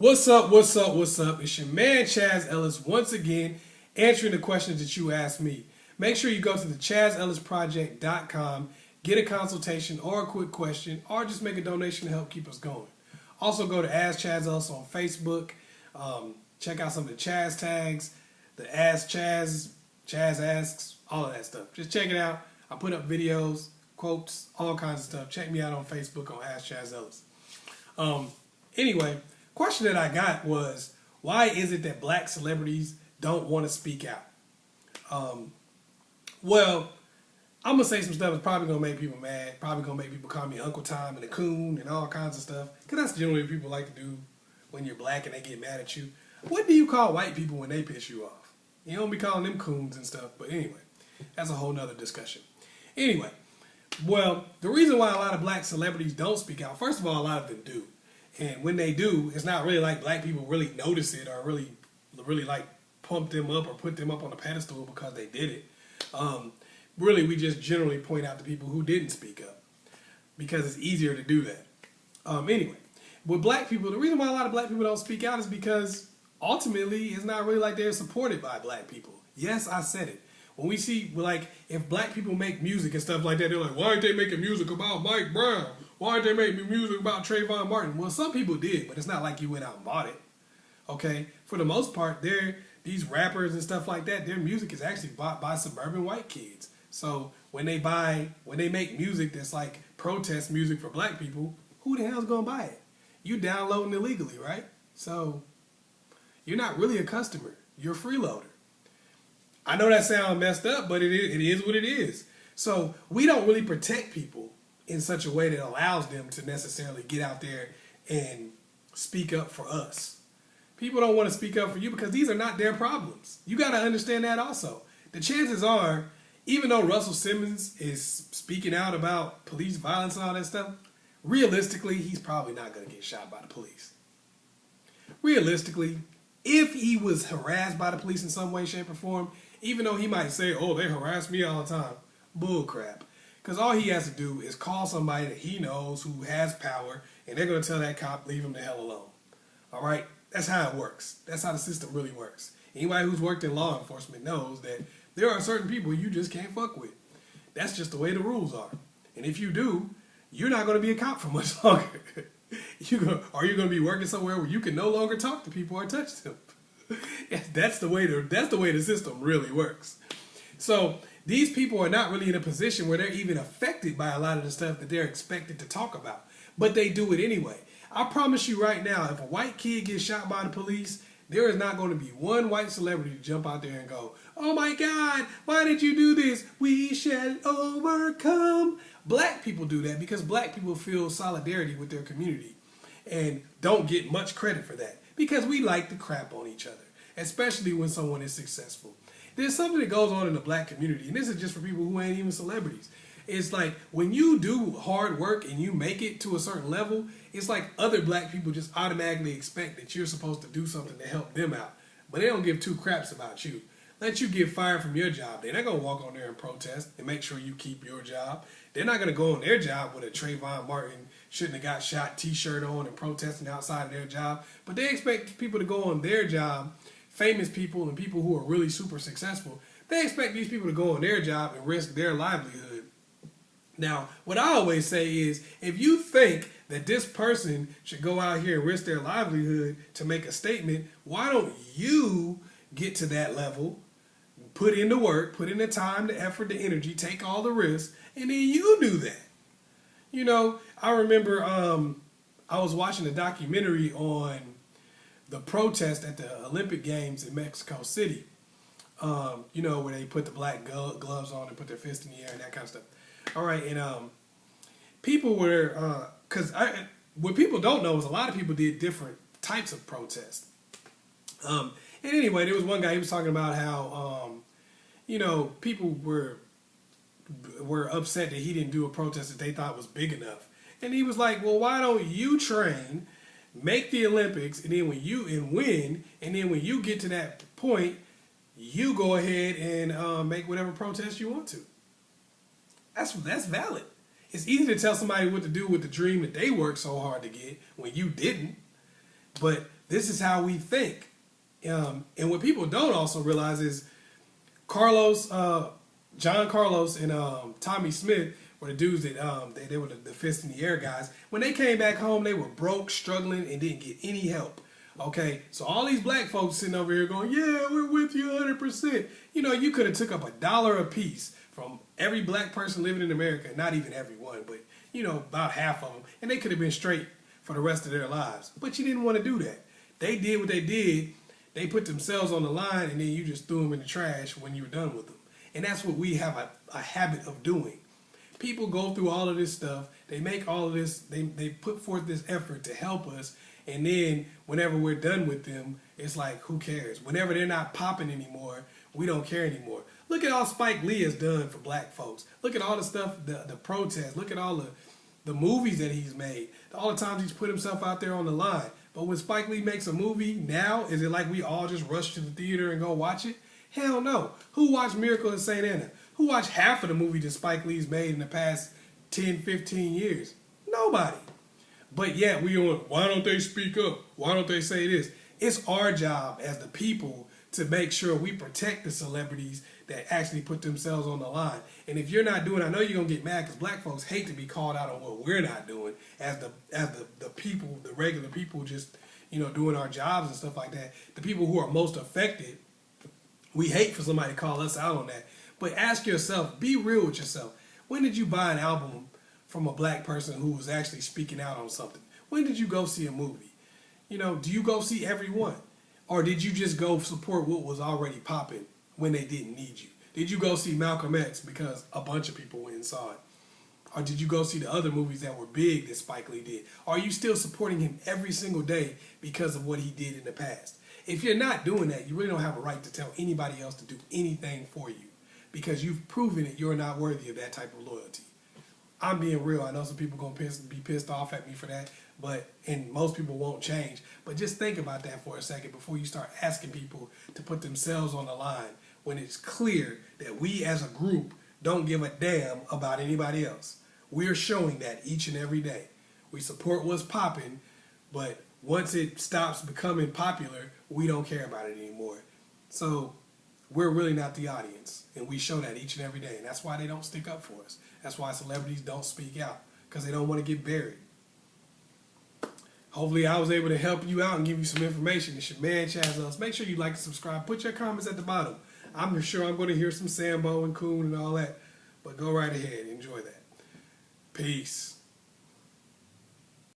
What's up, what's up, what's up? It's your man Chaz Ellis once again answering the questions that you asked me. Make sure you go to the askchazzellisproject.com, get a consultation or a quick question, or just make a donation to help keep us going. Also go to Ask Chaz Ellis on Facebook. Check out some of the Chaz tags, the Ask Chaz, Chaz Asks, all of that stuff. Just check it out. I put up videos, quotes, all kinds of stuff. Check me out on Facebook on Ask Chaz Ellis. Anyway, question that I got was, why is it that black celebrities don't want to speak out? Well, I'm going to say some stuff that's probably going to make people mad, probably going to make people call me Uncle Tom and a coon and all kinds of stuff, because that's generally what people like to do when you're black and they get mad at you. What do you call white people when they piss you off? You don't be calling them coons and stuff, but anyway, that's a whole nother discussion. Anyway, well, the reason why a lot of black celebrities don't speak out, first of all, a lot of them do. And when they do, it's not really like black people really notice it or really like pump them up or put them up on a pedestal because they did it. Really, we just generally point out to people who didn't speak up because it's easier to do that. Anyway, with black people, the reason why a lot of black people don't speak out is because ultimately it's not really like they're supported by black people. Yes, I said it. When we see, like, if black people make music and stuff like that, they're like, why aren't they making music about Mike Brown? Why aren't they making music about Trayvon Martin? Well, some people did, but it's not like you went out and bought it. Okay? For the most part, these rappers and stuff like that, their music is actually bought by suburban white kids. So when they make music that's like protest music for black people, who the hell's gonna buy it? You downloading illegally, right? So you're not really a customer. You're a freeloader. I know that sounds messed up, but it is what it is. So we don't really protect people in such a way that allows them to necessarily get out there and speak up for us. People don't want to speak up for you because these are not their problems. You got to understand that also. The chances are, even though Russell Simmons is speaking out about police violence and all that stuff, realistically, he's probably not going to get shot by the police. Realistically, if he was harassed by the police in some way, shape, or form, even though he might say, oh, they harass me all the time, bull crap. Because all he has to do is call somebody that he knows who has power, and they're going to tell that cop, leave him the hell alone. All right? That's how it works. That's how the system really works. Anybody who's worked in law enforcement knows that there are certain people you just can't fuck with. That's just the way the rules are. And if you do, you're not going to be a cop for much longer. Are you going to be working somewhere where you can no longer talk to people or touch them? That's the way the system really works. So these people are not really in a position where they're even affected by a lot of the stuff that they're expected to talk about. But they do it anyway. I promise you right now, if a white kid gets shot by the police, there is not going to be one white celebrity to jump out there and go, oh my God, why did you do this? We shall overcome. Black people do that because black people feel solidarity with their community and don't get much credit for that because we like to crap on each other, especially when someone is successful. There's something that goes on in the black community, and this is just for people who ain't even celebrities. It's like when you do hard work and you make it to a certain level, it's like other black people just automatically expect that you're supposed to do something to help them out. But they don't give two craps about you. Let you get fired from your job. They're not going to walk on there and protest and make sure you keep your job. They're not going to go on their job with a Trayvon Martin shouldn't have got shot t-shirt on and protesting outside of their job. But they expect people to go on their job, famous people and people who are really super successful. They expect these people to go on their job and risk their livelihood. Now, what I always say is, if you think that this person should go out here and risk their livelihood to make a statement, why don't you get to that level, put in the work, put in the time, the effort, the energy, take all the risks, and then you do that? You know, I remember I was watching a documentary on the protest at the Olympic Games in Mexico City. You know, where they put the black gloves on and put their fist in the air and that kind of stuff. All right, and people were, what people don't know is a lot of people did different types of protest. And anyway, there was one guy, he was talking about how, you know, people were upset that he didn't do a protest that they thought was big enough. And he was like, well, why don't you train, make the Olympics, and then when you get to that point, you go ahead and make whatever protest you want to. That's valid. It's easy to tell somebody what to do with the dream that they worked so hard to get when you didn't. But This is how we think. And what people don't also realize is Carlos, John Carlos and Tommy Smith were the dudes that they were the fist in the air guys. When they came back home, they were broke, struggling, and didn't get any help. Okay, so all these black folks sitting over here going, yeah, we're with you 100%. You know, you could have took up $1 a piece from every black person living in America, not even everyone, but, you know, about half of them, and they could have been straight for the rest of their lives. But you didn't want to do that. They did what they did. They put themselves on the line, and then you just threw them in the trash when you were done with them. And that's what we have a habit of doing. People go through all of this stuff. They make all of this, they put forth this effort to help us. And then whenever we're done with them, it's like, who cares? Whenever they're not popping anymore, we don't care anymore. Look at all Spike Lee has done for black folks. Look at all the stuff, the protests. Look at all the movies that he's made. All the times he's put himself out there on the line. But when Spike Lee makes a movie now, is it like we all just rush to the theater and go watch it? Hell no. Who watched Miracle in St. Anna? Who watched half of the movie that Spike Lee's made in the past 10, 15 years? Nobody. But yet we on, why don't they speak up? Why don't they say this? It's our job as the people to make sure we protect the celebrities that actually put themselves on the line. And if you're not doing, I know you're gonna get mad because black folks hate to be called out on what we're not doing as the people, the regular people, just, you know, doing our jobs and stuff like that. The people who are most affected, we hate for somebody to call us out on that. But ask yourself, be real with yourself. When did you buy an album from a black person who was actually speaking out on something? When did you go see a movie? You know, do you go see everyone? Or did you just go support what was already popping when they didn't need you? Did you go see Malcolm X because a bunch of people went and saw it? Or did you go see the other movies that were big that Spike Lee did? Are you still supporting him every single day because of what he did in the past? If you're not doing that, you really don't have a right to tell anybody else to do anything for you because you've proven that you're not worthy of that type of loyalty. I'm being real. I know some people are going to be pissed off at me for that, and most people won't change. But just think about that for a second before you start asking people to put themselves on the line when it's clear that we as a group don't give a damn about anybody else. We're showing that each and every day. We support what's popping, but once it stops becoming popular, we don't care about it anymore. So we're really not the audience, and we show that each and every day. And that's why they don't stick up for us. That's why celebrities don't speak out, because they don't want to get buried. Hopefully I was able to help you out and give you some information. It's your man, Chazzellis. Make sure you like and subscribe. Put your comments at the bottom. I'm sure I'm going to hear some Sambo and Coon and all that. But go right ahead. Enjoy that. Peace.